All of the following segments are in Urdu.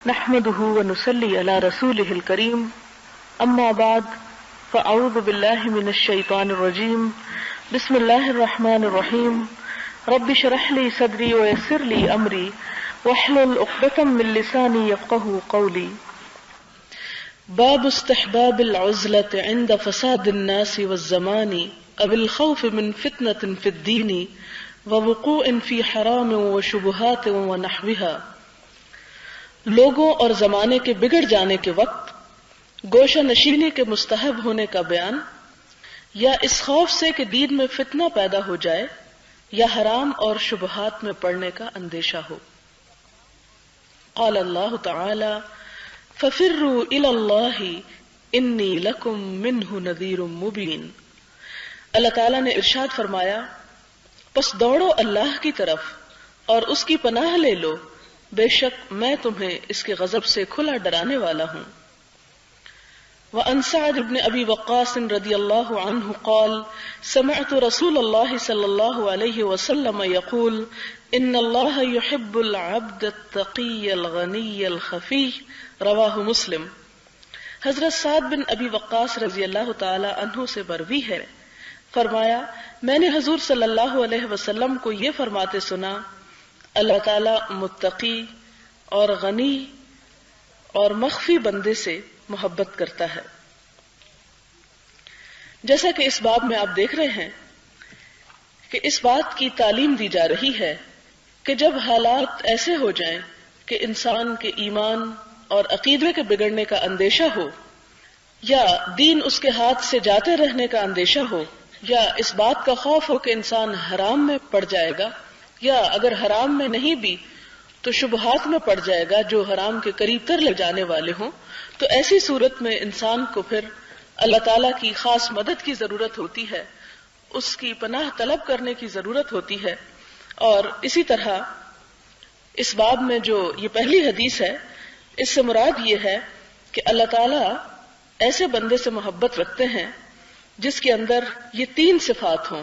نحمده ونصلي على رسوله الكريم اما بعد فاعوذ بالله من الشيطان الرجيم بسم الله الرحمن الرحيم رب اشرح لي صدري ويسر لي امري واحلل عقدة من لساني يفقهوا قولي. باب استحباب العزلة عند فساد الناس والزمان او الخوف من فتنة في الدين ووقوع في حرام وشبہات ونحوها. لوگوں اور زمانے کے بگڑ جانے کے وقت گوشہ نشینی کے مستحب ہونے کا بیان، یا اس خوف سے کہ دین میں فتنہ پیدا ہو جائے یا حرام اور شبہات میں پڑنے کا اندیشہ ہو. قال اللہ تعالی ففروا الی اللہ انی لکم منہ نذیر مبین. اللہ تعالی نے ارشاد فرمایا، پس دوڑو اللہ کی طرف اور اس کی پناہ لے لو، بے شک میں تمہیں اس کے غضب سے کھلا ڈرانے والا ہوں. وعن سعد بن ابی وقاص رضی اللہ عنہ قال سمعت رسول اللہ صلی اللہ علیہ وسلم یقول ان اللہ یحب العبد التقی الغنی الخفی. رواہ مسلم. حضرت سعد بن ابی وقاص رضی اللہ تعالی عنہ سے مروی ہے، فرمایا میں نے حضور صلی اللہ علیہ وسلم کو یہ فرماتے سنا، اللہ تعالی متقی اور غنی اور مخفی بندے سے محبت کرتا ہے. جیسا کہ اس باب میں آپ دیکھ رہے ہیں کہ اس بات کی تعلیم دی جا رہی ہے کہ جب حالات ایسے ہو جائیں کہ انسان کے ایمان اور عقیدے کے بگڑنے کا اندیشہ ہو، یا دین اس کے ہاتھ سے جاتے رہنے کا اندیشہ ہو، یا اس بات کا خوف ہو کہ انسان حرام میں پڑ جائے گا، یا اگر حرام میں نہیں بھی تو شبہات میں پڑ جائے گا جو حرام کے قریب تر لے جانے والے ہوں، تو ایسی صورت میں انسان کو پھر اللہ تعالیٰ کی خاص مدد کی ضرورت ہوتی ہے، اس کی پناہ طلب کرنے کی ضرورت ہوتی ہے. اور اسی طرح اس باب میں جو یہ پہلی حدیث ہے، اس سے مراد یہ ہے کہ اللہ تعالیٰ ایسے بندے سے محبت رکھتے ہیں جس کے اندر یہ تین صفات ہوں: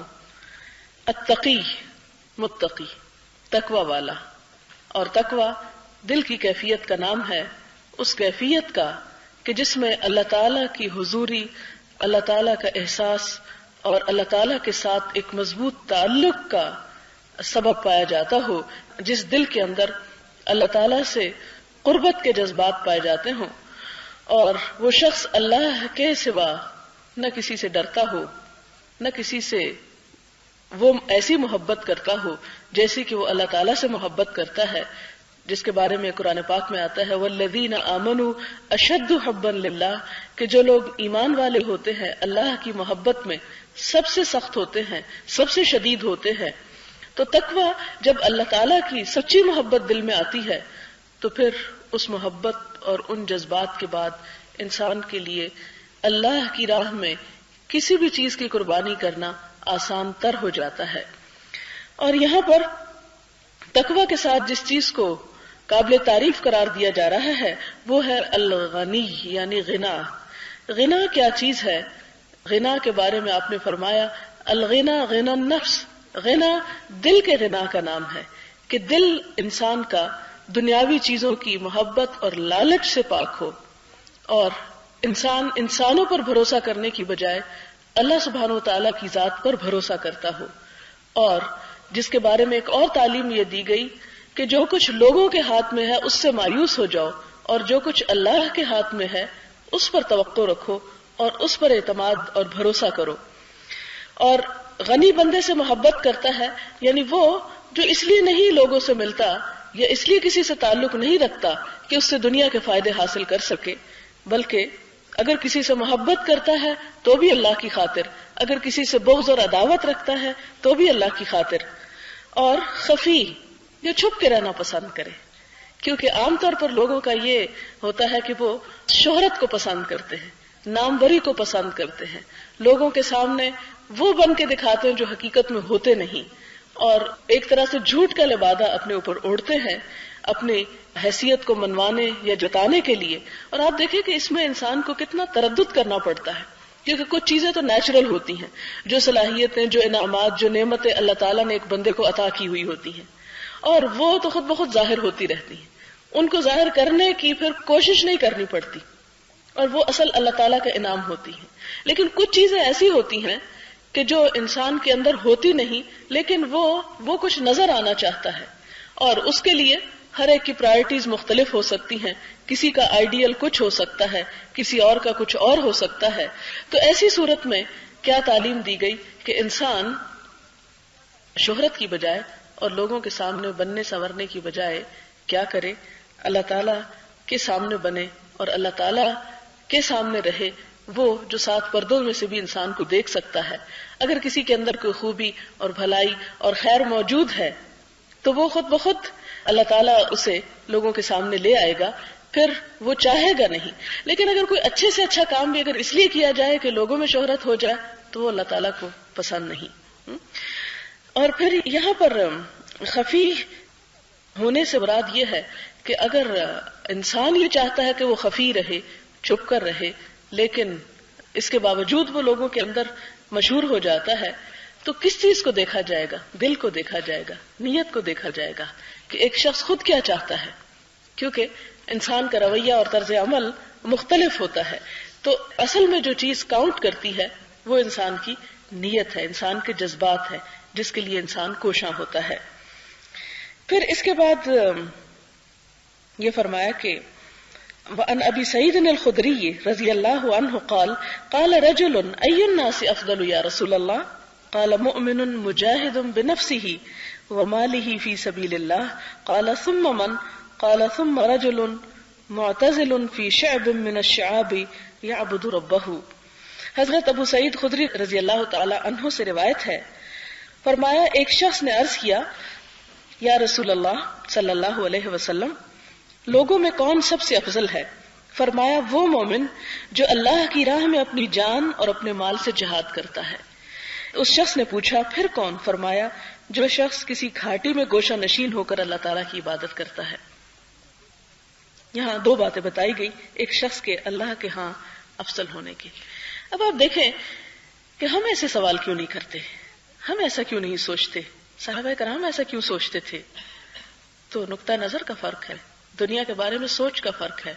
التقی متقی، تقوی والا. اور تقوی دل کی کیفیت کا نام ہے، اس کیفیت کا کہ جس میں اللہ تعالیٰ کی حضوری، اللہ تعالیٰ کا احساس اور اللہ تعالیٰ کے ساتھ ایک مضبوط تعلق کا سبب پایا جاتا ہو، جس دل کے اندر اللہ تعالیٰ سے قربت کے جذبات پائے جاتے ہوں، اور وہ شخص اللہ کے سوا نہ کسی سے ڈرتا ہو، نہ کسی سے وہ ایسی محبت کرتا ہو جیسی کہ وہ اللہ تعالیٰ سے محبت کرتا ہے، جس کے بارے میں قرآن پاک میں آتا ہے والذین آمنوا اشد حبا للہ، کہ جو لوگ ایمان والے ہوتے ہیں اللہ کی محبت میں سب سے سخت ہوتے ہیں، سب سے شدید ہوتے ہیں. تو تقوی جب اللہ تعالیٰ کی سچی محبت دل میں آتی ہے تو پھر اس محبت اور ان جذبات کے بعد انسان کے لیے اللہ کی راہ میں کسی بھی چیز کی قربانی کرنا آسان تر ہو جاتا ہے. اور یہاں پر تقوی کے ساتھ جس چیز کو قابل تعریف قرار دیا جا رہا ہے وہ ہے الغنی، یعنی غنا. غنا کیا چیز ہے؟ غنا کے بارے میں آپ نے فرمایا الغنا غنا النفس. غنا دل کے غنا کا نام ہے کہ دل انسان کا دنیاوی چیزوں کی محبت اور لالچ سے پاک ہو، اور انسان انسانوں پر بھروسہ کرنے کی بجائے اللہ سبحانہ وتعالیٰ کی ذات پر بھروسہ کرتا ہو. اور جس کے بارے میں ایک اور تعلیم یہ دی گئی کہ جو کچھ لوگوں کے ہاتھ میں ہے اس سے مایوس ہو جاؤ، اور جو کچھ اللہ کے ہاتھ میں ہے اس پر توقع رکھو اور اس پر اعتماد اور بھروسہ کرو. اور غنی بندے سے محبت کرتا ہے، یعنی وہ جو اس لیے نہیں لوگوں سے ملتا یا اس لیے کسی سے تعلق نہیں رکھتا کہ اس سے دنیا کے فائدے حاصل کر سکے، بلکہ اگر کسی سے محبت کرتا ہے تو بھی اللہ کی خاطر، اگر کسی سے بغض اور عداوت رکھتا ہے تو بھی اللہ کی خاطر. اور خفی، جو چھپ کے رہنا پسند کرے، کیونکہ عام طور پر لوگوں کا یہ ہوتا ہے کہ وہ شہرت کو پسند کرتے ہیں، ناموری کو پسند کرتے ہیں، لوگوں کے سامنے وہ بن کے دکھاتے ہیں جو حقیقت میں ہوتے نہیں، اور ایک طرح سے جھوٹ کا لبادہ اپنے اوپر اوڑھتے ہیں اپنی حیثیت کو منوانے یا جتانے کے لیے. اور آپ دیکھیں کہ اس میں انسان کو کتنا تردد کرنا پڑتا ہے، کیونکہ کچھ چیزیں تو نیچرل ہوتی ہیں، جو صلاحیتیں، جو انعامات، جو نعمتیں اللہ تعالیٰ نے ایک بندے کو عطا کی ہوئی ہوتی ہیں، اور وہ تو خود بخود ظاہر ہوتی رہتی ہیں. ان کو ظاہر کرنے کی پھر کوشش نہیں کرنی پڑتی، اور وہ اصل اللہ تعالیٰ کا انعام ہوتی ہیں. لیکن کچھ چیزیں ایسی ہوتی ہیں کہ جو انسان کے اندر ہوتی نہیں، لیکن وہ کچھ نظر آنا چاہتا ہے، اور اس کے لیے ہر ایک کی پرائرٹیز مختلف ہو سکتی ہیں. کسی کا آئیڈیل کچھ ہو سکتا ہے، کسی اور کا کچھ اور ہو سکتا ہے. تو ایسی صورت میں کیا تعلیم دی گئی کہ انسان شہرت کی بجائے اور لوگوں کے سامنے بننے سنورنے کی بجائے کیا کرے؟ اللہ تعالیٰ کے سامنے بنے اور اللہ تعالیٰ کے سامنے رہے، وہ جو 7 پردوں میں سے بھی انسان کو دیکھ سکتا ہے. اگر کسی کے اندر کوئی خوبی اور بھلائی اور خیر موجود ہے تو وہ خود بخود اللہ تعالیٰ اسے لوگوں کے سامنے لے آئے گا، پھر وہ چاہے گا نہیں. لیکن اگر کوئی اچھے سے اچھا کام بھی اگر اس لیے کیا جائے کہ لوگوں میں شہرت ہو جائے تو وہ اللہ تعالیٰ کو پسند نہیں. اور پھر یہاں پر خفی ہونے سے مراد یہ ہے کہ اگر انسان یہ چاہتا ہے کہ وہ خفی رہے، چھپ کر رہے، لیکن اس کے باوجود وہ لوگوں کے اندر مشہور ہو جاتا ہے، تو کس چیز کو دیکھا جائے گا؟ دل کو دیکھا جائے گا، نیت کو دیکھا جائے گا کہ ایک شخص خود کیا چاہتا ہے. کیونکہ انسان کا رویہ اور طرز عمل مختلف ہوتا ہے، تو اصل میں جو چیز کاؤنٹ کرتی ہے وہ انسان کی نیت ہے، انسان کے جذبات ہے، جس کے لیے انسان کوشاں ہوتا ہے. پھر اس کے بعد یہ فرمایا کہ وعن ابی سعید الخدری رضی اللہ عنہ قال قال رجل ای الناس افضل یا رسول اللہ قال مؤمن مجاہد بنفسه وماله في سبيل الله قال ثم من قال ثم رجل معتزل في شعب من الشعاب يعبد ربه. حضرت ابو سعید خدری رضی اللہ تعالی عنہ سے روایت ہے، فرمایا ایک شخص نے عرض کیا یا رسول اللہ صلی اللہ علیہ وسلم لوگوں میں کون سب سے افضل ہے؟ فرمایا وہ مومن جو اللہ کی راہ میں اپنی جان اور اپنے مال سے جہاد کرتا ہے. اس شخص نے پوچھا پھر کون؟ فرمایا جو شخص کسی گھاٹی میں گوشہ نشین ہو کر اللہ تعالیٰ کی عبادت کرتا ہے. یہاں 2 باتیں بتائی گئی، ایک شخص کے اللہ کے ہاں افضل ہونے کی. اب آپ دیکھیں کہ ہم ایسے سوال کیوں نہیں کرتے، ہم ایسا کیوں نہیں سوچتے، صحابہ کرام ایسا کیوں سوچتے تھے؟ تو نقطہ نظر کا فرق ہے، دنیا کے بارے میں سوچ کا فرق ہے.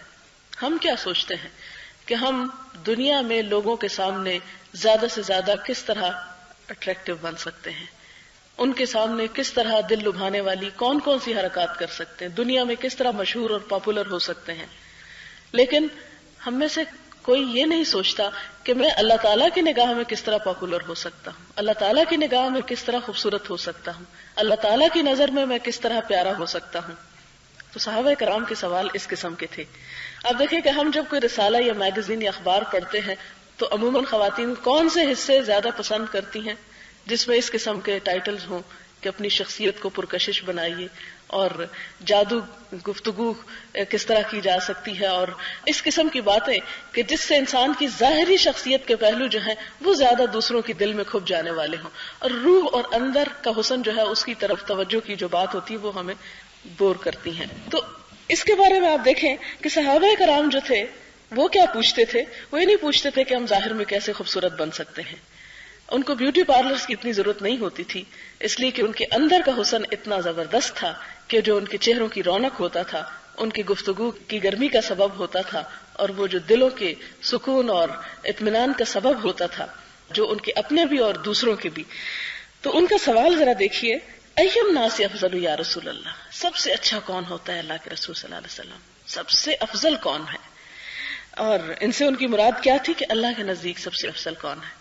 ہم کیا سوچتے ہیں کہ ہم دنیا میں لوگوں کے سامنے زیادہ سے زیادہ کس طرح اٹریکٹیو بن سکتے ہیں، ان کے سامنے کس طرح دل لبھانے والی کون کون سی حرکات کر سکتے ہیں، دنیا میں کس طرح مشہور اور پاپولر ہو سکتے ہیں. لیکن ہم میں سے کوئی یہ نہیں سوچتا کہ میں اللہ تعالیٰ کی نگاہ میں کس طرح پاپولر ہو سکتا ہوں، اللہ تعالیٰ کی نگاہ میں کس طرح خوبصورت ہو سکتا ہوں، اللہ تعالیٰ کی نظر میں کس طرح پیارا ہو سکتا ہوں. تو صحابہ کرام کے سوال اس قسم کے تھے. اب دیکھیں کہ ہم جب کوئی رسالہ یا میگزین یا اخبار پڑھتے ہیں تو عموماً خواتین کون سے حصے زیادہ پسند کرتی ہیں جس میں اس قسم کے ٹائٹلز ہوں کہ اپنی شخصیت کو پرکشش بنائیے اور جادو گفتگو کس طرح کی جا سکتی ہے، اور اس قسم کی باتیں کہ جس سے انسان کی ظاہری شخصیت کے پہلو جو ہیں وہ زیادہ دوسروں کی دل میں کھپ جانے والے ہوں، اور روح اور اندر کا حسن جو ہے اس کی طرف توجہ کی جو بات ہوتی ہے وہ ہمیں بور کرتی ہیں. تو اس کے بارے میں آپ دیکھیں کہ صحابہ کرام جو تھے وہ کیا پوچھتے تھے؟ وہ یہ نہیں پوچھتے تھے کہ ہم ظاہر میں کیسے خوبصورت بن سکتے ہیں. ان کو بیوٹی پارلرز کی اتنی ضرورت نہیں ہوتی تھی، اس لیے کہ ان کے اندر کا حسن اتنا زبردست تھا کہ جو ان کے چہروں کی رونق ہوتا تھا، ان کی گفتگو کی گرمی کا سبب ہوتا تھا، اور وہ جو دلوں کے سکون اور اطمینان کا سبب ہوتا تھا، جو ان کے اپنے بھی اور دوسروں کے بھی. تو ان کا سوال ذرا دیکھیے، ایم الناس افضل یا رسول اللہ، سب سے اچھا کون ہوتا ہے اللہ کے رسول صلی اللہ علیہ وسلم، سب سے افضل کون ہے؟ اور ان سے ان کی مراد کیا تھی کہ اللہ کے نزدیک سب سے افضل کون ہے؟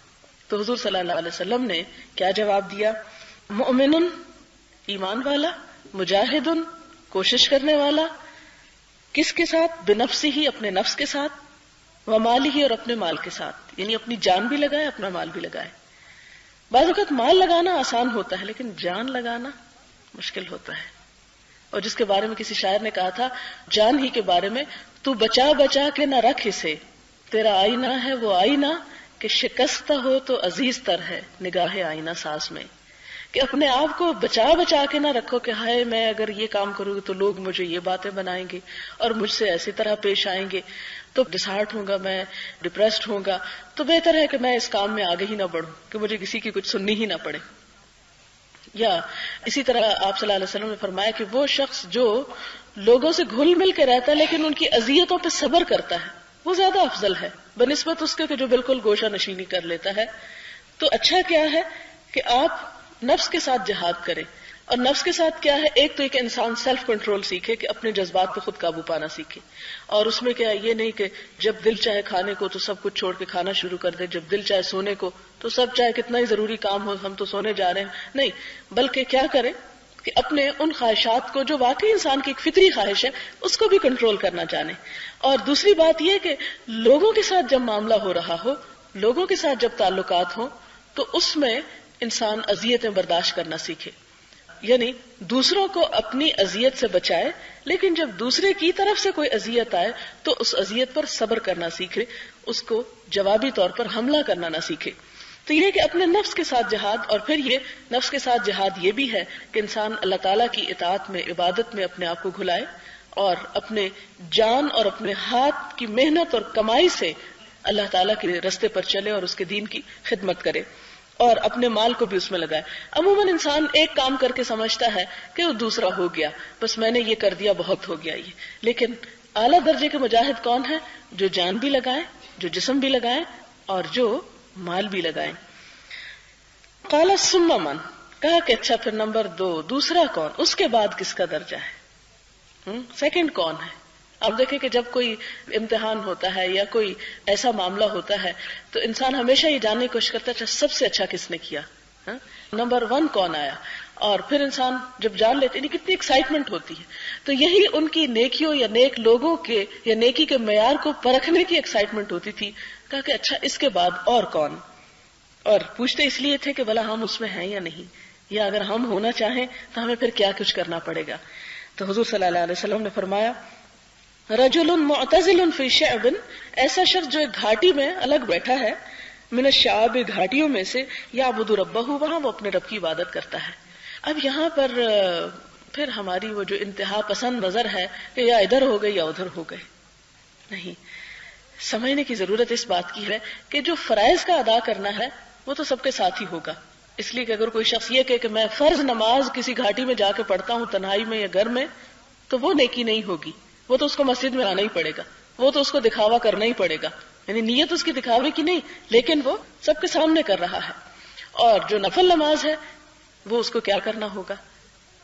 تو حضور صلی اللہ علیہ وسلم نے کیا جواب دیا؟ مؤمن، ایمان والا، مجاہد، کوشش کرنے والا، کس کے ساتھ؟ بنفسہ ہی، اپنے نفس کے ساتھ، ومالہ ہی، اور اپنے مال کے ساتھ، یعنی اپنی جان بھی لگائے، اپنا مال بھی لگائے. بعض اوقات مال لگانا آسان ہوتا ہے لیکن جان لگانا مشکل ہوتا ہے. اور جس کے بارے میں کسی شاعر نے کہا تھا جان ہی کے بارے میں، تو بچا بچا کے نہ رکھ اسے، تیرا آئینہ ہے وہ آئینہ کہ شکستہ ہو تو عزیز تر ہے نگاہ آئینہ ساز میں. کہ اپنے آپ کو بچا بچا کے نہ رکھو کہ ہائے میں اگر یہ کام کروں گی تو لوگ مجھے یہ باتیں بنائیں گے اور مجھ سے ایسی طرح پیش آئیں گے تو ڈسہارٹ ہوں گا، میں ڈپریسڈ ہوں گا، تو بہتر ہے کہ میں اس کام میں آگے ہی نہ بڑھوں کہ مجھے کسی کی کچھ سننی ہی نہ پڑے. یا اسی طرح آپ صلی اللہ علیہ وسلم نے فرمایا کہ وہ شخص جو لوگوں سے گھل مل کے رہتا ہے لیکن ان کی اذیتوں پہ صبر کرتا ہے وہ زیادہ افضل ہے بنسبت اس کے کہ جو بالکل گوشہ نشینی کر لیتا ہے. تو اچھا کیا ہے کہ آپ نفس کے ساتھ جہاد کریں. اور نفس کے ساتھ کیا ہے؟ ایک تو ایک انسان سیلف کنٹرول سیکھے کہ اپنے جذبات پہ خود قابو پانا سیکھے. اور اس میں کیا ہے، یہ نہیں کہ جب دل چاہے کھانے کو تو سب کچھ چھوڑ کے کھانا شروع کر دے، جب دل چاہے سونے کو تو سب چاہے کتنا ہی ضروری کام ہو ہم تو سونے جا رہے ہیں. نہیں، بلکہ کیا کرے کہ اپنے ان خواہشات کو جو واقعی انسان کی ایک فطری خواہش ہے اس کو بھی کنٹرول کرنا جانے. اور دوسری بات یہ کہ لوگوں کے ساتھ جب معاملہ ہو رہا ہو، لوگوں کے ساتھ جب تعلقات ہوں تو اس میں انسان اذیتیں برداشت کرنا سیکھے. یعنی دوسروں کو اپنی اذیت سے بچائے، لیکن جب دوسرے کی طرف سے کوئی اذیت آئے تو اس اذیت پر صبر کرنا سیکھے، اس کو جوابی طور پر حملہ کرنا نہ سیکھے. تو یہ کہ اپنے نفس کے ساتھ جہاد، اور پھر یہ نفس کے ساتھ جہاد یہ بھی ہے کہ انسان اللہ تعالیٰ کی اطاعت میں، عبادت میں اپنے آپ کو گھلائے اور اپنے جان اور اپنے ہاتھ کی محنت اور کمائی سے اللہ تعالیٰ کے راستے پر چلے اور اس کے دین کی خدمت کرے اور اپنے مال کو بھی اس میں لگائے. عموماً انسان ایک کام کر کے سمجھتا ہے کہ وہ دوسرا ہو گیا، بس میں نے یہ کر دیا بہت ہو گیا یہ. لیکن اعلیٰ درجے کے مجاہد کون ہے؟ جو جان بھی لگائے، جو جسم بھی لگائے اور جو مال بھی لگائے. قال ثم من، کہا کہ اچھا پھر نمبر 2 دوسرا کون، اس کے بعد کس کا درجہ ہے، سیکنڈ کون ہے. اب دیکھیں کہ جب کوئی امتحان ہوتا ہے یا کوئی ایسا معاملہ ہوتا ہے تو انسان ہمیشہ یہ جاننے کی کوشش کرتا ہے سب سے اچھا کس نے کیا، نمبر 1 کون آیا. اور پھر انسان جب جان لیتے ہیں کتنی ایکسائٹمنٹ ہوتی ہے. تو یہی ان کی نیکیوں یا نیک لوگوں کے یا نیکی کے معیار کو پرکھنے کی ایکسائٹمنٹ ہوتی تھی. کہا کہ اچھا اس کے بعد اور کون، اور پوچھتے اس لیے تھے کہ بھلا ہم اس میں ہیں یا نہیں، یا اگر ہم ہونا چاہیں تو ہمیں پھر کیا کچھ کرنا پڑے گا. تو حضور صلی اللہ علیہ وسلم نے فرمایا رجل معتزل فی شعب، ایسا شخص جو ایک گھاٹی میں الگ بیٹھا ہے، من الشعاب، گھاٹیوں میں سے، یعبد ربہ، وہاں وہ اپنے رب کی عبادت کرتا ہے. اب یہاں پر پھر ہماری وہ جو انتہا پسند نظر ہے کہ یا ادھر ہو گئے یا ادھر ہو گئے، نہیں، سمجھنے کی ضرورت اس بات کی ہے کہ جو فرائض کا ادا کرنا ہے وہ تو سب کے ساتھ ہی ہوگا. اس لیے کہ اگر کوئی شخص یہ کہ میں فرض نماز کسی گھاٹی میں جا کے پڑھتا ہوں تنہائی میں یا گھر میں، تو وہ نیکی نہیں ہوگی. وہ تو اس کو مسجد میں آنا ہی پڑے گا، وہ تو اس کو دکھاوا کرنا ہی پڑے گا، یعنی نیت اس کی دکھاوے کی نہیں لیکن وہ سب کے سامنے کر رہا ہے. اور جو نفل نماز ہے وہ اس کو کیا کرنا ہوگا،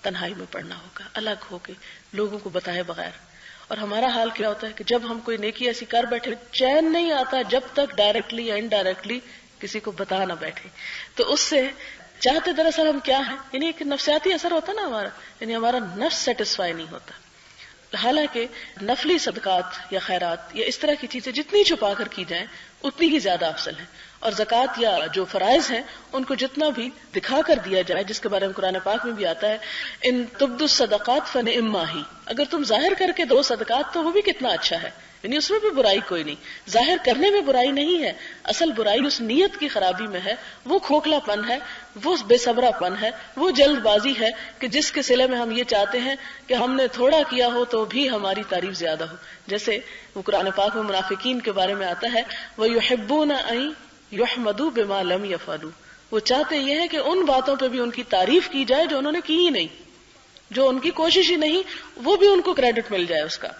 تنہائی میں پڑھنا ہوگا، الگ ہو کے لوگوں کو بتائے بغیر. اور ہمارا حال کیا ہوتا ہے کہ جب ہم کوئی نیکی ایسی کر بیٹھے چین نہیں آتا جب تک ڈائریکٹلی یا انڈائریکٹلی کسی کو بتا نہ بیٹھے. تو اس سے چاہتے دراصل ہم کیا ہیں، یعنی ایک نفسیاتی اثر ہوتا نا ہمارا، یعنی ہمارا نفس سیٹسفائی نہیں ہوتا. حالانکہ نفلی صدقات یا خیرات یا اس طرح کی چیزیں جتنی چھپا کر کی جائیں اتنی ہی زیادہ افضل ہے. اور زکوٰۃ یا جو فرائض ہیں ان کو جتنا بھی دکھا کر دیا جائے، جس کے بارے میں قرآن پاک میں بھی آتا ہے ان تبدوا الصدقات فنعما ہی، اگر تم ظاہر کر کے دو صدقات تو وہ بھی کتنا اچھا ہے، یعنی اس میں بھی برائی کوئی نہیں. ظاہر کرنے میں برائی نہیں ہے، اصل برائی اس نیت کی خرابی میں ہے، وہ کھوکھلا پن ہے، وہ بے صبرا پن ہے، وہ جلد بازی ہے کہ جس کے صلے میں ہم یہ چاہتے ہیں کہ ہم نے تھوڑا کیا ہو تو بھی ہماری تعریف زیادہ ہو. جیسے وہ قرآن پاک میں منافقین کے بارے میں آتا ہے وَيُحِبُّونَ أَن يُحْمَدُوا بِمَا لَمْ يَفْعَلُوا، وہ چاہتے یہ ہے کہ ان باتوں پہ بھی ان کی تعریف کی جائے جو انہوں نے کی ہی نہیں، جو ان کی کوشش ہی نہیں، وہ بھی ان کو کریڈٹ مل جائے اس کا.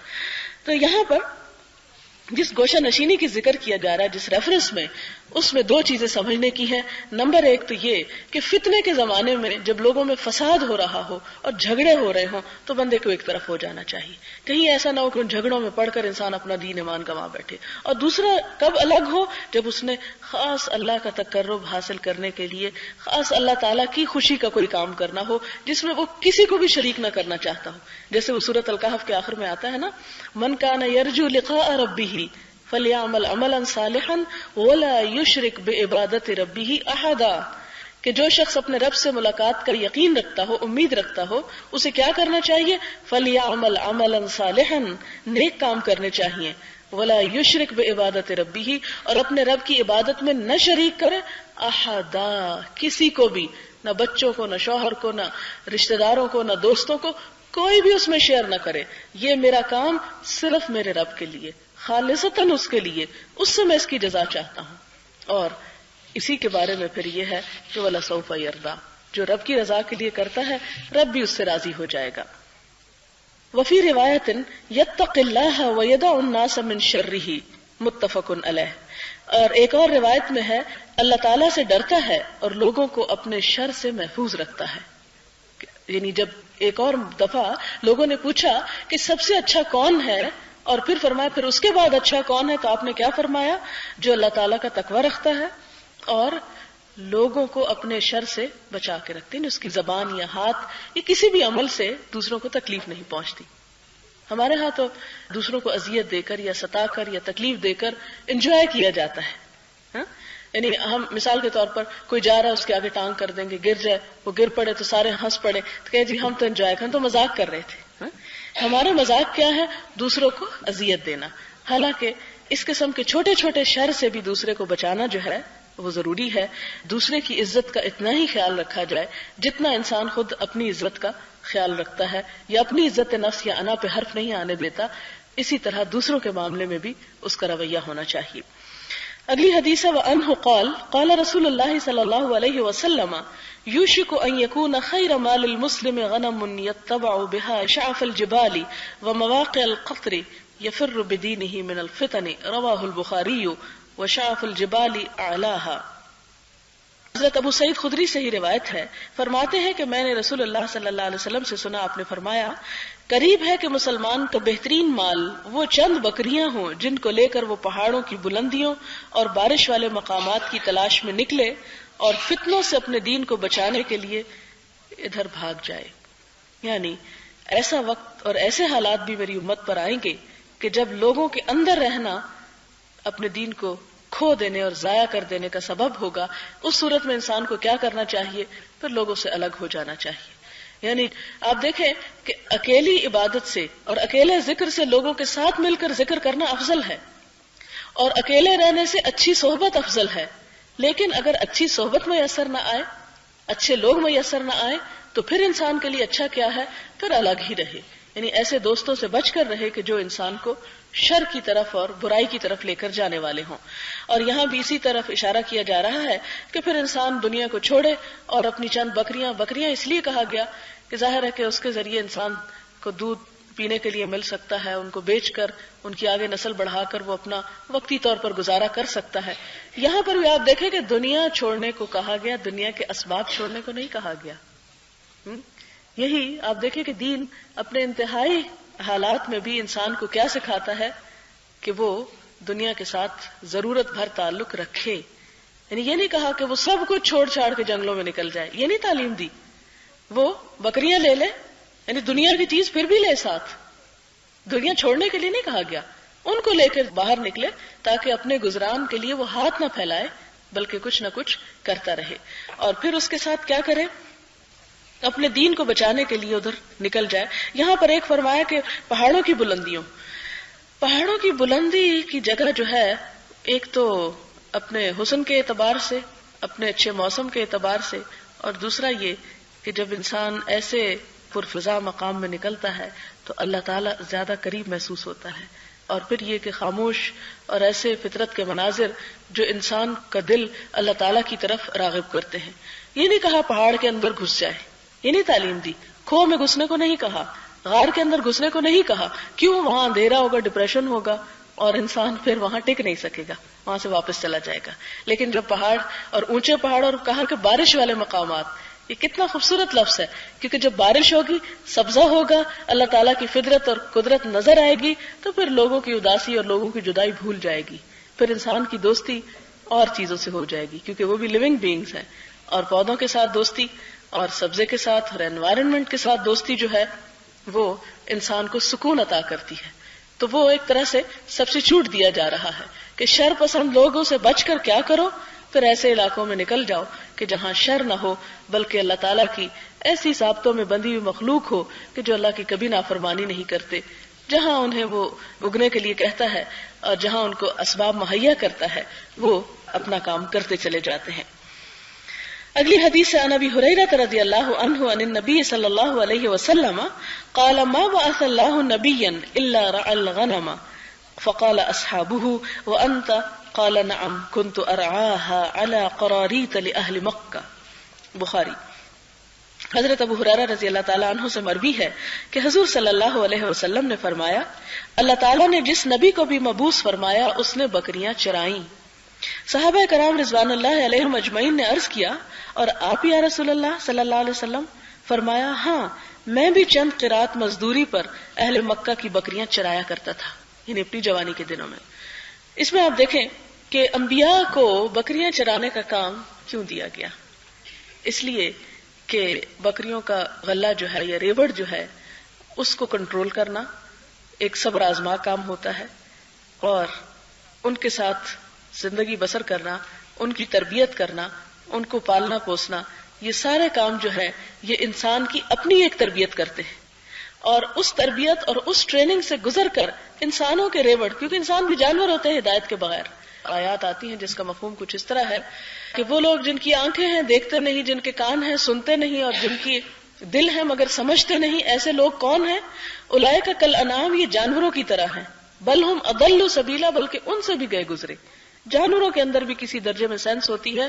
تو یہاں پر جس گوشہ نشینی کی ذکر کیا جا رہا ہے جس ریفرنس میں، اس میں 2 چیزیں سمجھنے کی ہیں. نمبر 1 تو یہ کہ فتنے کے زمانے میں جب لوگوں میں فساد ہو رہا ہو اور جھگڑے ہو رہے ہوں تو بندے کو ایک طرف ہو جانا چاہیے، کہیں ایسا نہ ہو کہ ان جھگڑوں میں پڑھ کر انسان اپنا دین ایمان گنوا بیٹھے. اور دوسرا کب الگ ہو، جب اس نے خاص اللہ کا تقرب حاصل کرنے کے لیے خاص اللہ تعالیٰ کی خوشی کا کوئی کام کرنا ہو جس میں وہ کسی کو بھی شریک نہ کرنا چاہتا ہو. جیسے وہ سورۃ الکہف کے آخر میں آتا ہے نا، من کان یرجو لقاء ربہ فلیعمل عملا صالحا ولا یشرک بعبادت ربہ احدا، کہ جو شخص اپنے رب سے ملاقات کا یقین رکھتا ہو، امید رکھتا ہو، اسے کیا کرنا چاہیے، فلیعمل عملا صالحا، نیک کام کرنے چاہیے، ولا یشرک بعبادت ربہ، اور اپنے رب کی عبادت میں نہ شریک کرے، احدا، کسی کو بھی، نہ بچوں کو، نہ شوہر کو، نہ رشتہ داروں کو، نہ دوستوں کو، کوئی بھی اس میں شیئر نہ کرے. یہ میرا کام صرف میرے رب کے لیے، خالصتاً اس کے لیے، اس سے میں اس کی جزا چاہتا ہوں. اور اسی کے بارے میں پھر یہ ہے کہ وَلَسَوْفَ يَرْضَىٰ، جو رب کی رضا کے لیے کرتا ہے رب بھی اس سے راضی ہو جائے گا. وفی روایت یتق اللہ ویدع الناس من شرہ متفق علیہ. اور ایک اور روایت میں ہے اللہ تعالیٰ سے ڈرتا ہے اور لوگوں کو اپنے شر سے محفوظ رکھتا ہے. یعنی جب ایک اور دفعہ لوگوں نے پوچھا کہ سب سے اچھا کون ہے اور پھر فرمایا پھر اس کے بعد اچھا کون ہے، تو آپ نے کیا فرمایا؟ جو اللہ تعالیٰ کا تقوی رکھتا ہے اور لوگوں کو اپنے شر سے بچا کے رکھتے ہیں. اس کی زبان یا ہاتھ یا کسی بھی عمل سے دوسروں کو تکلیف نہیں پہنچتی. ہمارے ہاں تو دوسروں کو اذیت دے کر یا ستا کر یا تکلیف دے کر انجوائے کیا جاتا ہے. ہاں یعنی ہم مثال کے طور پر کوئی جا رہا ہے اس کے آگے ٹانگ کر دیں گے، گر جائے، وہ گر پڑے تو سارے ہنس پڑے تو کہے جی ہم تو انجوائے کریں، تو مذاق کر رہے تھے. ہمارا مذاق کیا ہے؟ دوسروں کو اذیت دینا. حالانکہ اس قسم کے چھوٹے چھوٹے شر سے بھی دوسرے کو بچانا جو ہے وہ ضروری ہے. دوسرے کی عزت کا اتنا ہی خیال رکھا جائے جتنا انسان خود اپنی عزت کا خیال رکھتا ہے یا اپنی عزت نفس یا انا پہ حرف نہیں آنے دیتا. اسی طرح دوسروں کے معاملے میں بھی اس کا رویہ ہونا چاہیے. اگلی حدیث ہے وعنہ قال قال رسول اللہ صلی اللہ علیہ وسلم یوشک ان یکون خیر مال المسلم غنم یتبع بها شعف الجبال ومواقع القطر یفر بدینہ من الفتن رواہ البخاری وشعف الجبال اعلاها. حضرت ابو سعید خدری سے ہی روایت ہے، فرماتے ہیں کہ میں نے رسول اللہ صلی اللہ علیہ وسلم سے سنا، آپ نے فرمایا قریب ہے کہ مسلمان کا بہترین مال وہ چند بکریاں ہوں جن کو لے کر وہ پہاڑوں کی بلندیوں اور بارش والے مقامات کی تلاش میں نکلے اور فتنوں سے اپنے دین کو بچانے کے لیے ادھر بھاگ جائے. یعنی ایسا وقت اور ایسے حالات بھی میری امت پر آئیں گے کہ جب لوگوں کے اندر رہنا اپنے دین کو کھو دینے اور ضائع کر دینے کا سبب ہوگا. اس صورت میں انسان کو کیا کرنا چاہیے؟ پھر لوگوں سے الگ ہو جانا چاہیے. یعنی آپ دیکھیں کہ اکیلی عبادت سے اور اکیلے ذکر سے لوگوں کے ساتھ مل کر ذکر کرنا افضل ہے، اور اکیلے رہنے سے اچھی صحبت افضل ہے. لیکن اگر اچھی صحبت میسر نہ آئے، اچھے لوگ میسر نہ آئے، تو پھر انسان کے لیے اچھا کیا ہے؟ پھر الگ ہی رہے. یعنی ایسے دوستوں سے بچ کر رہے کہ جو انسان کو شر کی طرف اور برائی کی طرف لے کر جانے والے ہوں. اور یہاں بھی اسی طرف اشارہ کیا جا رہا ہے کہ پھر انسان دنیا کو چھوڑے اور اپنی چند بکریاں اس لیے کہا گیا کہ ظاہر ہے کہ اس کے ذریعے انسان کو دودھ پینے کے لیے مل سکتا ہے، ان کو بیچ کر ان کی آگے نسل بڑھا کر وہ اپنا وقتی طور پر گزارا کر سکتا ہے. یہاں پر بھی آپ دیکھیں کہ دنیا چھوڑنے کو کہا گیا، دنیا کے اسباب چھوڑنے کو نہیں کہا گیا. یہی آپ دیکھیں کہ دین اپنے انتہائی حالات میں بھی انسان کو کیا سکھاتا ہے کہ وہ دنیا کے ساتھ ضرورت بھر تعلق رکھے. یعنی یہ نہیں کہا کہ وہ سب کچھ چھوڑ چھاڑ کے جنگلوں میں نکل جائے، یہ نہیں تعلیم دی. وہ بکریاں لے لے، یعنی دنیا کی چیز پھر بھی لے ساتھ. دنیا چھوڑنے کے لیے نہیں کہا گیا، ان کو لے کر باہر نکلے تاکہ اپنے گزران کے لیے وہ ہاتھ نہ پھیلائے بلکہ کچھ نہ کچھ کرتا رہے. اور پھر اس کے ساتھ کیا کرے؟ اپنے دین کو بچانے کے لیے ادھر نکل جائے. یہاں پر ایک فرمایا کہ پہاڑوں کی بلندی کی جگہ جو ہے، ایک تو اپنے حسن کے اعتبار سے، اپنے اچھے موسم کے اعتبار سے، اور دوسرا یہ کہ جب انسان ایسے پرفضا مقام میں نکلتا ہے تو اللہ تعالیٰ زیادہ قریب محسوس ہوتا ہے. اور پھر یہ کہ خاموش اور ایسے فطرت کے مناظر جو انسان کا دل اللہ تعالیٰ کی طرف راغب کرتے ہیں. یہ نہیں کہا پہاڑ کے اندر گھس جائے، یہ نہیں تعلیم دی. کھو میں گھسنے کو نہیں کہا، غار کے اندر گھسنے کو نہیں کہا. کیوں؟ وہاں اندھیرا ہوگا، ڈپریشن ہوگا اور انسان پھر وہاں ٹک نہیں سکے گا، وہاں سے واپس چلا جائے گا. لیکن جب پہاڑ اور اونچے پہاڑ اور کہا کہ بارش والے مقامات، یہ کتنا خوبصورت لفظ ہے، کیونکہ جب بارش ہوگی، سبزہ ہوگا، اللہ تعالیٰ کی فطرت اور قدرت نظر آئے گی تو پھر لوگوں کی اداسی اور لوگوں کی جدائی بھول جائے گی. پھر انسان کی دوستی اور چیزوں سے ہو جائے گی کیونکہ وہ بھی لیونگ بینگز ہیں. اور پودوں کے ساتھ دوستی اور سبزے کے ساتھ اور انوائرنمنٹ کے ساتھ دوستی جو ہے وہ انسان کو سکون عطا کرتی ہے. تو وہ ایک طرح سے سبسٹیچیوٹ دیا جا رہا ہے کہ شر پسند لوگوں سے بچ کر کیا کرو؟ پھر ایسے علاقوں میں نکل جاؤ کہ جہاں شر نہ ہو بلکہ اللہ تعالیٰ کی ایسی ضابطوں میں بندھی ہوئی مخلوق ہو کہ جو اللہ کی کبھی نافرمانی نہیں کرتے، جہاں انہیں وہ اگنے کے لیے کہتا ہے اور جہاں ان کو اسباب مہیا کرتا ہے وہ اپنا کام کرتے چلے جاتے ہیں. اگلی حدیث عن ابی ہریرہ رضی اللہ عنہ عن النبی صلی اللہ علیہ وسلم قال ما بعث اللہ نبیا الا رعى الغنم فقال اصحابه وانت قال نعم كنت ارعاها على قراريط لاهل مکہ. بخاری. حضرت ابو ہریرہ رضی اللہ تعالیٰ عنہ سے مروی ہے کہ حضور صلی اللہ علیہ وسلم نے فرمایا، اللہ تعالیٰ نے جس نبی کو بھی مبعوث فرمایا اس نے بکریاں چرائیں۔ صحابہ کرام رضوان اللہ علیہم اجمعین نے عرض کیا، اور آپ یا رسول اللہ صلی اللہ علیہ وسلم؟ فرمایا، ہاں میں بھی چند قرات مزدوری پر اہل مکہ کی بکریاں چرایا کرتا تھا، یعنی اپنی جوانی کے دنوں میں۔ اس میں آپ دیکھیں کہ انبیاء کو بکریاں چرانے کا کام کیوں دیا گیا؟ اس لیے کہ بکریوں کا غلہ جو ہے یا ریوڑ جو ہے اس کو کنٹرول کرنا ایک صبر آزما کام ہوتا ہے، اور ان کے ساتھ زندگی بسر کرنا، ان کی تربیت کرنا، ان کو پالنا پوسنا، یہ سارے کام جو ہے یہ انسان کی اپنی ایک تربیت کرتے ہیں، اور اس تربیت اور اس ٹریننگ سے گزر کر انسانوں کے ریوڑ، کیونکہ انسان بھی جانور ہوتے ہیں ہدایت کے بغیر، آیات آتی ہیں جس کا مفہوم کچھ اس طرح ہے کہ وہ لوگ جن کی آنکھیں ہیں دیکھتے نہیں، جن کے کان ہیں سنتے نہیں، اور جن کی دل ہے مگر سمجھتے نہیں، ایسے لوگ کون ہیں؟ اولئک کالانعام، یہ جانوروں کی طرح ہیں، بل ہم اضل سبیلا، بلکہ ان سے بھی گئے گزرے۔ جانوروں کے اندر بھی کسی درجے میں سینس ہوتی ہے،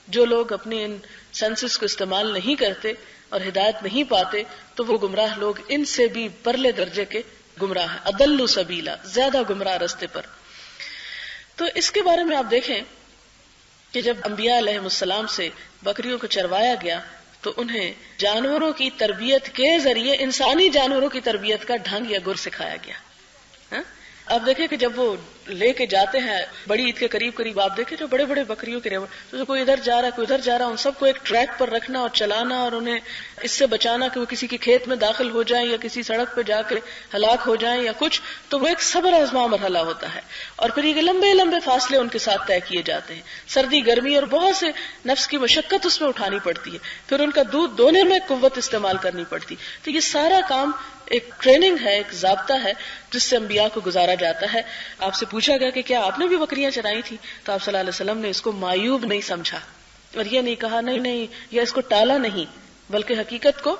جو لوگ اپنے ان سینسز کو استعمال نہیں کرتے اور ہدایت نہیں پاتے تو وہ گمراہ لوگ ان سے بھی پرلے درجے کے گمراہ ہیں، اضل سبیلا، زیادہ گمراہ رستے پر۔ تو اس کے بارے میں آپ دیکھیں کہ جب انبیاء علیہ السلام سے بکریوں کو چروایا گیا تو انہیں جانوروں کی تربیت کے ذریعے انسانی جانوروں کی تربیت کا ڈھنگ یا گر سکھایا گیا۔ آپ دیکھیں کہ جب وہ لے کے جاتے ہیں بڑی عید کے قریب آپ دیکھیں جو بڑے بڑے بکریوں کے ریوڑ، تو کوئی ادھر جا رہا ہے کوئی ادھر جا رہا ہے، ان سب کو ایک ٹریک پر رکھنا اور چلانا اور انہیں اس سے بچانا کہ وہ کسی کے کھیت میں داخل ہو جائیں یا کسی سڑک پہ جا کے ہلاک ہو جائیں یا کچھ، تو وہ ایک صبر آزما مرحلہ ہوتا ہے، اور پھر یہ لمبے لمبے فاصلے ان کے ساتھ طے کیے جاتے ہیں، سردی گرمی اور بہت سے نفس کی مشقت اس میں اٹھانی پڑتی ہے، پھر ان کا دودھ دونے میں قوت استعمال کرنی پڑتی، تو یہ سارا کام ایک ٹریننگ ہے، ایک ضابطہ ہے جس سے انبیاء کو گزارا جاتا ہے۔ آپ سے پوچھا گیا کہ کیا آپ نے بھی بکریاں چرائی تھی؟ تو آپ صلی اللہ علیہ وسلم نے اس کو معیوب نہیں سمجھا، اور یہ نہیں کہا نہیں یا اس کو ٹالا نہیں، بلکہ حقیقت کو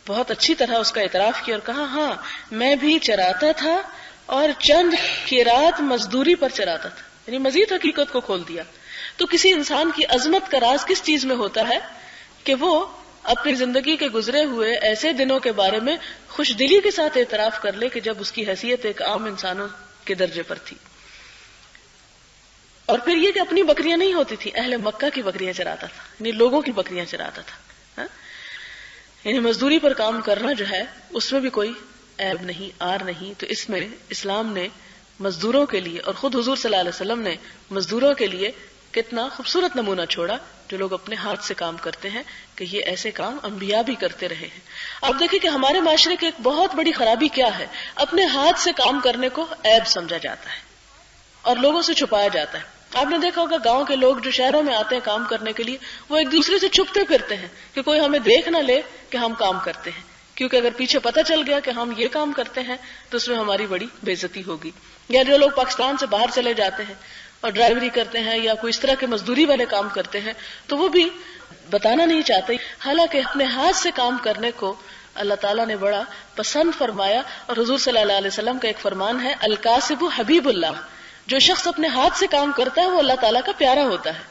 بہت اچھی طرح اس کا اعتراف کیا اور کہا ہاں میں بھی چراتا تھا اور چند قیرات مزدوری پر چراتا تھا، یعنی مزید حقیقت کو کھول دیا۔ تو کسی انسان کی عظمت کا راز کس چیز میں ہوتا ہے کہ وہ اپنی زندگی کے گزرے ہوئے ایسے دنوں کے بارے میں خوش دلی کے ساتھ اعتراف کر لے کہ جب اس کی حیثیت ایک عام انسانوں کے درجے پر تھی۔ اور پھر یہ کہ اپنی بکریاں نہیں ہوتی تھی، اہل مکہ کی بکریاں چراتا تھا، یعنی لوگوں کی بکریاں چراتا تھا، یعنی مزدوری پر کام کرنا جو ہے اس میں بھی کوئی عیب نہیں، آر نہیں۔ تو اس میں اسلام نے مزدوروں کے لیے، اور خود حضور صلی اللہ علیہ وسلم نے مزدوروں کے لیے کتنا خوبصورت نمونہ چھوڑا، جو لوگ اپنے ہاتھ سے کام کرتے ہیں، کہ یہ ایسے کام انبیاء بھی کرتے رہے ہیں۔ آپ دیکھیں کہ ہمارے معاشرے کی ایک بہت بڑی خرابی کیا ہے، اپنے ہاتھ سے کام کرنے کو عیب سمجھا جاتا ہے اور لوگوں سے چھپایا جاتا ہے۔ آپ نے دیکھا ہوگا گاؤں کے لوگ جو شہروں میں آتے ہیں کام کرنے کے لیے، وہ ایک دوسرے سے چھپتے پھرتے ہیں کہ کوئی ہمیں دیکھ نہ لے کہ ہم کام کرتے ہیں، کیونکہ اگر پیچھے پتہ چل گیا کہ ہم یہ کام کرتے ہیں تو اس میں ہماری بڑی بے عزتی ہوگی۔ یا جو لوگ پاکستان سے باہر چلے جاتے ہیں اور ڈرائیوری کرتے ہیں یا کوئی اس طرح کے مزدوری والے کام کرتے ہیں تو وہ بھی بتانا نہیں چاہتے، حالانکہ اپنے ہاتھ سے کام کرنے کو اللہ تعالیٰ نے بڑا پسند فرمایا، اور حضور صلی اللہ علیہ وسلم کا ایک فرمان ہے، الکاسب حبیب اللہ، جو شخص اپنے ہاتھ سے کام کرتا ہے وہ اللہ تعالیٰ کا پیارا ہوتا ہے،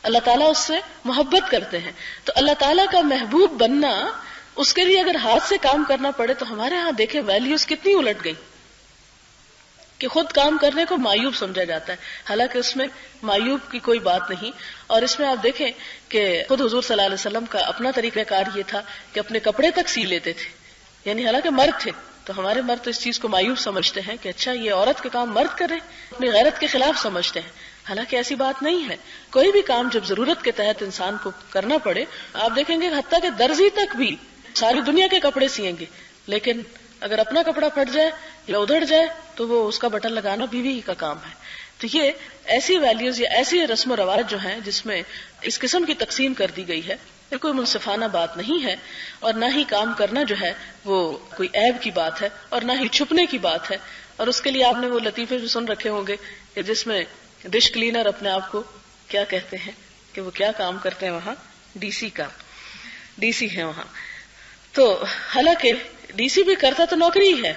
اللہ تعالیٰ اس سے محبت کرتے ہیں۔ تو اللہ تعالیٰ کا محبوب بننا، اس کے لیے اگر ہاتھ سے کام کرنا پڑے تو ہمارے ہاں دیکھیں ویلیوز کتنی الٹ گئی کہ خود کام کرنے کو معیوب سمجھا جاتا ہے، حالانکہ اس میں معیوب کی کوئی بات نہیں۔ اور اس میں آپ دیکھیں کہ خود حضور صلی اللہ علیہ وسلم کا اپنا طریقہ کار یہ تھا کہ اپنے کپڑے تک سی لیتے تھے، یعنی حالانکہ مرد تھے تو ہمارے مرد تو اس چیز کو معیوب سمجھتے ہیں کہ اچھا یہ عورت کے کام مرد کریں، اپنی غیرت کے خلاف سمجھتے ہیں، حالانکہ ایسی بات نہیں ہے۔ کوئی بھی کام جب ضرورت کے تحت انسان کو کرنا پڑے، آپ دیکھیں گے حتیٰ کہ درزی تک بھی ساری دنیا کے کپڑے سیئیں گے، لیکن اگر اپنا کپڑا پھٹ جائے یا ادھڑ جائے تو وہ اس کا بٹن لگانا بیوی ہی کا کام ہے۔ تو یہ ایسی ویلیوز یا ایسی رسم و رواج جو ہیں جس میں اس قسم کی تقسیم کر دی گئی ہے، یہ کوئی منصفانہ بات نہیں ہے، اور نہ ہی کام کرنا جو ہے وہ کوئی عیب کی بات ہے اور نہ ہی چھپنے کی بات ہے۔ اور اس کے لیے آپ نے وہ لطیفے بھی سن رکھے ہوں گے کہ جس میں ڈش کلینر اپنے آپ کو کیا کہتے ہیں کہ وہ کیا کام کرتے ہیں، وہاں ڈی سی ہے وہاں۔ تو حالانکہ ڈی سی بھی کرتا تو نوکری ہی ہے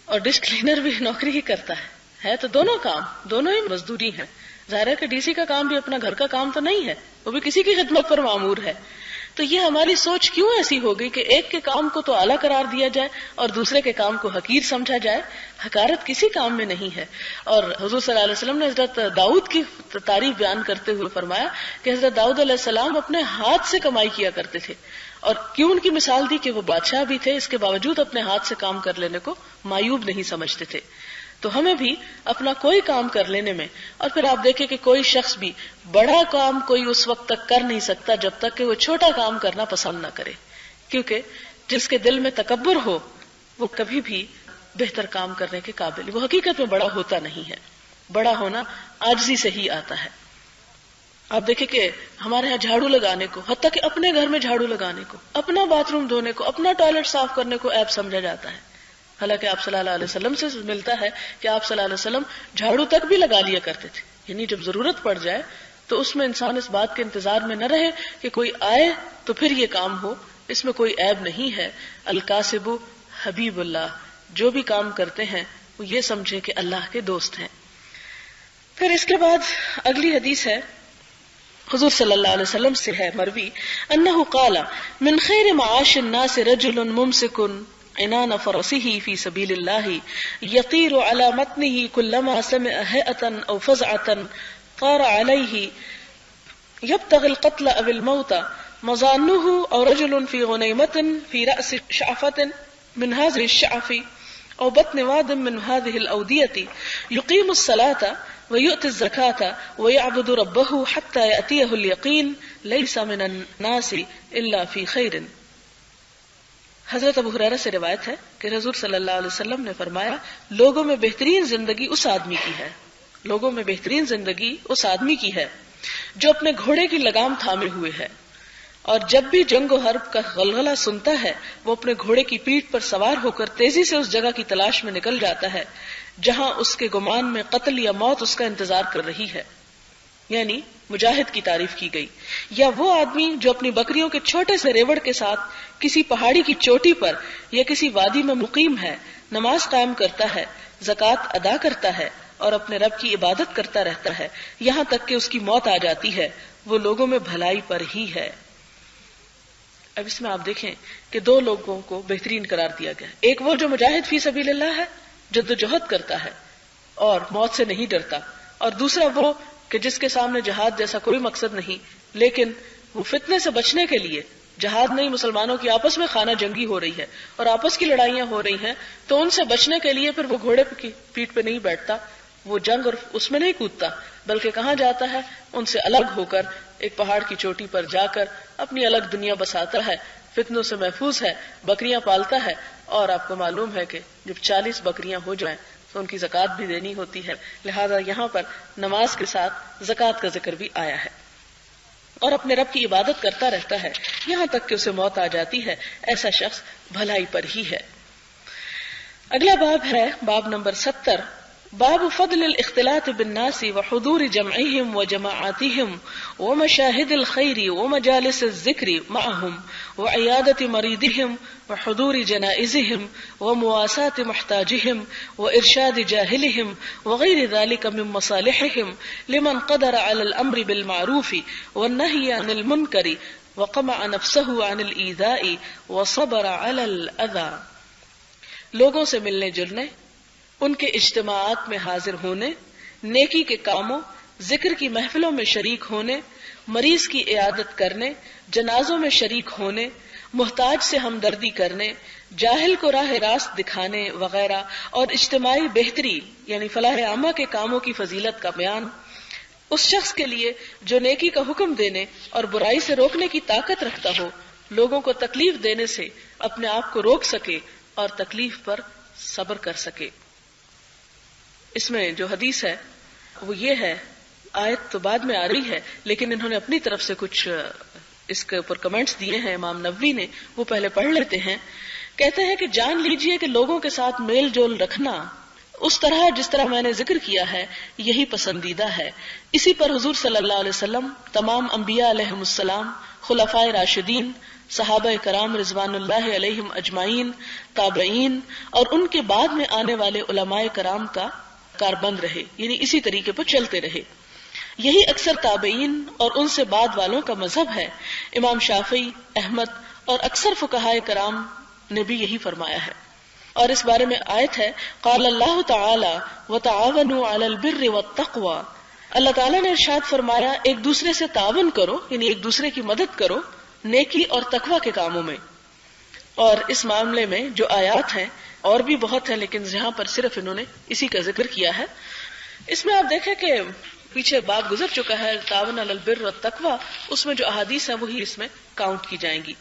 اور ڈش کلینر بھی نوکری ہی کرتا ہے تو دونوں کام، دونوں ہی مزدوری ہیں۔ ظاہر ہے کہ ڈی سی کا کام بھی اپنا گھر کا کام تو نہیں ہے، وہ بھی کسی کی خدمت پر مامور ہے۔ تو یہ ہماری سوچ کیوں ایسی ہو گئی کہ ایک کے کام کو تو اعلیٰ قرار دیا جائے اور دوسرے کے کام کو حقیر سمجھا جائے؟ حقارت کسی کام میں نہیں ہے. اور حضور صلی اللہ علیہ وسلم نے حضرت داؤد کی تعریف بیان کرتے ہوئے فرمایا کہ حضرت داؤد علیہ السلام اپنے ہاتھ سے کمائی کیا کرتے تھے. اور کیوں ان کی مثال دی کہ وہ بادشاہ بھی تھے، اس کے باوجود اپنے ہاتھ سے کام کر لینے کو معیوب نہیں سمجھتے تھے. تو ہمیں بھی اپنا کوئی کام کر لینے میں، اور پھر آپ دیکھیں کہ کوئی شخص بھی بڑا کام کوئی اس وقت تک کر نہیں سکتا جب تک کہ وہ چھوٹا کام کرنا پسند نہ کرے، کیونکہ جس کے دل میں تکبر ہو وہ کبھی بھی بہتر کام کرنے کے قابل، وہ حقیقت میں بڑا ہوتا نہیں ہے. بڑا ہونا عاجزی سے ہی آتا ہے. آپ دیکھیں کہ ہمارے یہاں جھاڑو لگانے کو، حتیٰ کہ اپنے گھر میں جھاڑو لگانے کو، اپنا باتھ روم دھونے کو، اپنا ٹوائلٹ صاف کرنے کو عیب سمجھا جاتا ہے. حالانکہ آپ صلی اللہ علیہ وسلم سے ملتا ہے کہ آپ صلی اللہ علیہ وسلم جھاڑو تک بھی لگا لیا کرتے تھے. یعنی جب ضرورت پڑ جائے تو اس میں انسان اس بات کے انتظار میں نہ رہے کہ کوئی آئے تو پھر یہ کام ہو. اس میں کوئی عیب نہیں ہے. الکاسب حبیب اللہ، جو بھی کام کرتے ہیں وہ یہ سمجھے کہ اللہ کے دوست ہیں. پھر اس کے بعد اگلی حدیث ہے حضور صلی اللہ علیہ وسلم سے ہے مروی، انہ قال من خیر معاش الناس رجل ممسک عنان فرسه في سبيل الله يطير على متنه كلما سمع هئة أو فزعة طار عليه يبتغي القتل أو الموت مظانه أو رجل في غنيمة في رأس شعفة من هذه الشعف أو بطن واد من هذه الأودية يقيم الصلاة ويؤتي الزكاة ويعبد ربه حتى يأتيه اليقين ليس من الناس إلا في خير. حضرت ابو ہریرہ سے روایت ہے کہ حضور صلی اللہ علیہ وسلم نے فرمایا، لوگوں میں بہترین زندگی اس آدمی کی ہے، لوگوں میں بہترین زندگی اس آدمی کی ہے جو اپنے گھوڑے کی لگام تھامے ہوئے ہے، اور جب بھی جنگ و حرب کا غلغلہ سنتا ہے وہ اپنے گھوڑے کی پیٹھ پر سوار ہو کر تیزی سے اس جگہ کی تلاش میں نکل جاتا ہے جہاں اس کے گمان میں قتل یا موت اس کا انتظار کر رہی ہے. یعنی مجاہد کی تعریف کی گئی. یا وہ آدمی جو اپنی بکریوں کے چھوٹے سے ریوڑ کے ساتھ کسی پہاڑی کی چوٹی پر یا کسی وادی میں مقیم ہے، نماز قائم کرتا ہے، زکوٰۃ ادا کرتا ہے اور اپنے رب کی عبادت کرتا رہتا ہے یہاں تک کہ اس کی موت آ جاتی ہے، وہ لوگوں میں بھلائی پر ہی ہے. اب اس میں آپ دیکھیں کہ دو لوگوں کو بہترین قرار دیا گیا. ایک وہ جو مجاہد فی سبیل اللہ ہے، جدوجہد کرتا ہے اور موت سے نہیں ڈرتا، اور دوسرا وہ کہ جس کے سامنے جہاد جیسا کوئی مقصد نہیں، لیکن وہ فتنے سے بچنے کے لیے، جہاد نہیں، مسلمانوں کی آپس میں خانہ جنگی ہو رہی ہے اور آپس کی لڑائیاں ہو رہی ہیں، تو ان سے بچنے کے لیے پھر وہ گھوڑے کی پیٹھ پہ نہیں بیٹھتا، وہ جنگ اور اس میں نہیں کودتا، بلکہ کہاں جاتا ہے؟ ان سے الگ ہو کر ایک پہاڑ کی چوٹی پر جا کر اپنی الگ دنیا بساتا ہے، فتنوں سے محفوظ ہے، بکریاں پالتا ہے. اور آپ کو معلوم ہے کہ جب 40 بکریاں ہو جائیں تو ان کی زکوٰۃ بھی دینی ہوتی ہے، لہذا یہاں پر نماز کے ساتھ زکوٰۃ کا ذکر بھی آیا ہے. اور اپنے رب کی عبادت کرتا رہتا ہے یہاں تک کہ اسے موت آ جاتی ہے. ایسا شخص بھلائی پر ہی ہے. اگلا باب ہے باب نمبر 70، باب فضل الاختلاط بالناس وحضور جمعهم وجماعاتهم ومشاهد الخير ومجالس الذكر معهم وعيادة مريضهم وحضور جنائزهم ومواساة محتاجهم وإرشاد جاهلهم وغير ذلك من مصالحهم لمن قدر على الأمر بالمعروف والنهي عن المنكر وقمع نفسه عن الإيذاء وصبر على الأذى. لوگوں سے ملنے جلنے، ان کے اجتماعات میں حاضر ہونے، نیکی کے کاموں، ذکر کی محفلوں میں شریک ہونے، مریض کی عیادت کرنے، جنازوں میں شریک ہونے، محتاج سے ہمدردی کرنے، جاہل کو راہ راست دکھانے وغیرہ، اور اجتماعی بہتری یعنی فلاح عامہ کے کاموں کی فضیلت کا بیان اس شخص کے لیے جو نیکی کا حکم دینے اور برائی سے روکنے کی طاقت رکھتا ہو، لوگوں کو تکلیف دینے سے اپنے آپ کو روک سکے اور تکلیف پر صبر کر سکے. اس میں جو حدیث ہے وہ یہ ہے، آیت تو بعد میں آ رہی ہے لیکن انہوں نے اپنی طرف سے کچھ اس کے اوپر کمنٹس دیے ہیں امام نووی نے، وہ پہلے پڑھ لیتے ہیں. کہتے ہیں کہ جان لیجئے کہ لوگوں کے ساتھ میل جول رکھنا اس طرح جس طرح میں نے ذکر کیا ہے یہی پسندیدہ ہے. اسی پر حضور صلی اللہ علیہ وسلم، تمام انبیاء علیہم السلام، خلفائے راشدین، صحابہ کرام رضوان اللہ علیہم اجمعین، تابعین اور ان کے بعد میں آنے والے علماء کرام کا کاربند رہے، یعنی اسی طریقے پر چلتے رہے. یہی اکثر تابعین اور ان سے بعد والوں کا مذہب ہے. امام شافعی، احمد اور اکثر فقہائے کرام نے بھی یہی فرمایا ہے. اور اس بارے میں آیت ہے قال اللہ تعالی وتعاونوا علی البر والتقوی. اللہ تعالیٰ نے ارشاد فرمایا ایک دوسرے سے تعاون کرو، یعنی ایک دوسرے کی مدد کرو نیکی اور تقوی کے کاموں میں. اور اس معاملے میں جو آیات ہیں اور بھی بہت ہیں، لیکن یہاں پر صرف انہوں نے اسی کا ذکر کیا ہے. اس میں آپ دیکھیں کہ پیچھے باب گزر چکا ہے تعاون علی البر والتقوی، اس میں جو احادیث ہیں وہی اس میں کاؤنٹ کی جائیں گی.